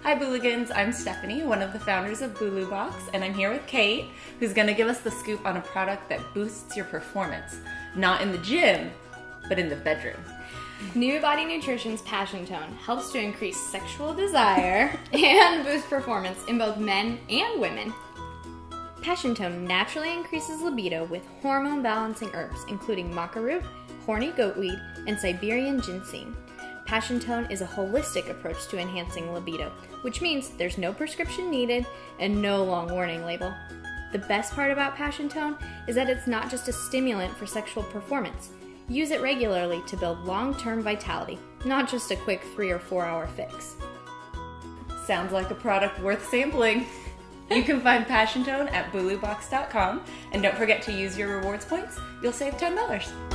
Hi Booligans, I'm Stephanie, one of the founders of Bulu Box, and I'm here with Kate, who's going to give us the scoop on a product that boosts your performance. Not in the gym, but in the bedroom. New Body Nutrition's Passiontone helps to increase sexual desire and boost performance in both men and women. Passiontone naturally increases libido with hormone-balancing herbs, including maca root, horny goatweed, and Siberian ginseng. Passiontone is a holistic approach to enhancing libido, which means there's no prescription needed and no long warning label. The best part about Passiontone is that it's not just a stimulant for sexual performance. Use it regularly to build long-term vitality, not just a quick 3 or 4 hour fix. Sounds like a product worth sampling. You can find Passiontone at bulubox.com, and don't forget to use your rewards points. You'll save $10.